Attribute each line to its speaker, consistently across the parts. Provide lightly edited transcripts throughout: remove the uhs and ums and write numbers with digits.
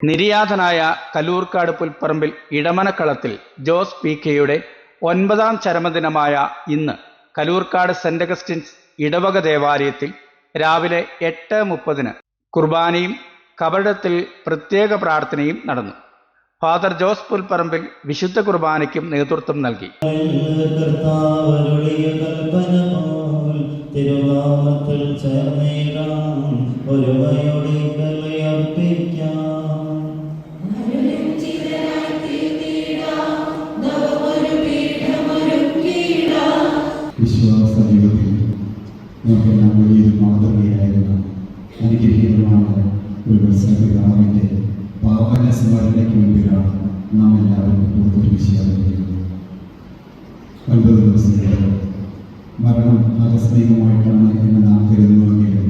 Speaker 1: നിര്യാതനായ കല്ലൂർക്കാട് പുൽപ്പറമ്പിൽ ഇടമനക്കളത്തിൽ ജോസ് പി.കെയുടെ 9ാം ചരമദിനമായ ഇന്ന് Kallurkad saint Augustine's ഇടവക ദേവാലയത്തിൽ രാവിലെ 8:30 കുർബാനയും കബറിടത്തിൽ പ്രത്യേക പ്രാർത്ഥനയും നടന്നു. ഫാദർ ജോസ് പുൽപ്പറമ്പിൽ വിശുദ്ധ കുർബാനയ്ക്കും നേതൃത്വം നൽകി.
Speaker 2: വിശ്വാസ ജീവിതത്തിൽ നമുക്കെല്ലാം വലിയൊരു മാതൃകയായിരുന്ന അനുഗ്രഹീതമായ ഒരു സത്യപിതാവിൻ്റെ പാവന സ്മരണയ്ക്ക് മുമ്പിലാണ് നാം എല്ലാവരും കൂടുതൽ വിഷയായിരിക്കുന്നത്. 9 ദിവസങ്ങൾ മരണം ആകസ്മികമായിട്ടാണ് എന്ന് നാം കരുതുന്നുവെങ്കിലും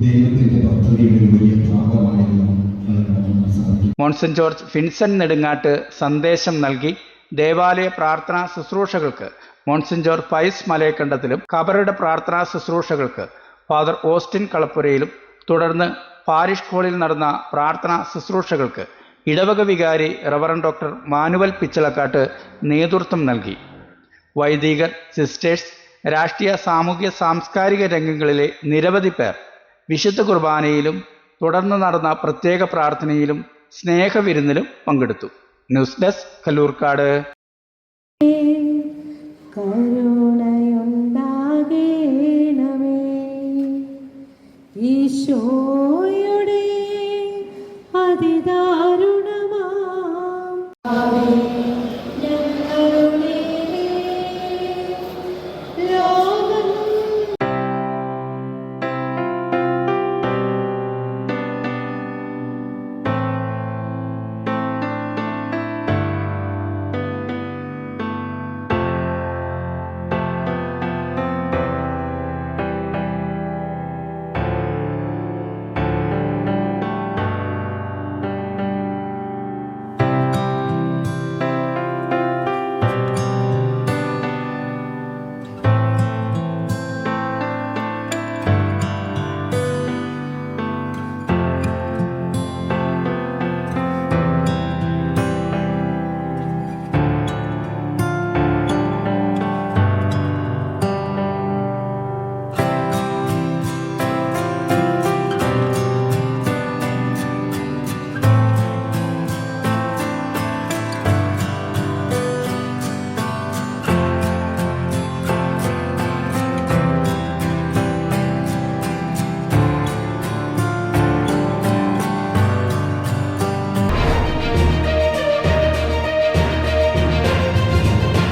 Speaker 2: ദൈവത്തിൻ്റെ പദ്ധതിയുടെ ഒരു വലിയ ഭാഗമായിരുന്നു അത് കാണാൻ സാധിക്കും.
Speaker 1: മോൺസൺ ജോർജ് ഫിൻസൻ നെടുങ്ങാട്ട് സന്ദേശം നൽകി. ദേവാലയ പ്രാർത്ഥനാ ശുശ്രൂഷകൾക്ക് മോൺസൺ ജോർജ് പൈസ് മലയക്കണ്ടത്തിലും കബറിട പ്രാർത്ഥനാ ശുശ്രൂഷകൾക്ക് ഫാദർ ഓസ്റ്റിൻ കളപ്പുരയിലും തുടർന്ന് പാരിഷ് ഹാളിൽ നടന്ന പ്രാർത്ഥനാ ശുശ്രൂഷകൾക്ക് ഇടവക വികാരി റവറൻഡ് ഡോക്ടർ മാനുവൽ പിച്ചളക്കാട്ട് നേതൃത്വം നൽകി. വൈദികർ, സിസ്റ്റേഴ്സ്, രാഷ്ട്രീയ, സാമൂഹ്യ, സാംസ്കാരിക രംഗങ്ങളിലെ നിരവധി പേർ വിശുദ്ധ കുർബാനയിലും തുടർന്ന് നടന്ന പ്രത്യേക പ്രാർത്ഥനയിലും സ്നേഹവിരുന്നിലും പങ്കെടുത്തു. News desk Kallurkad.
Speaker 3: കരുണയുണ്ടാകേണമേ ഈശോയുടെ അതിദാ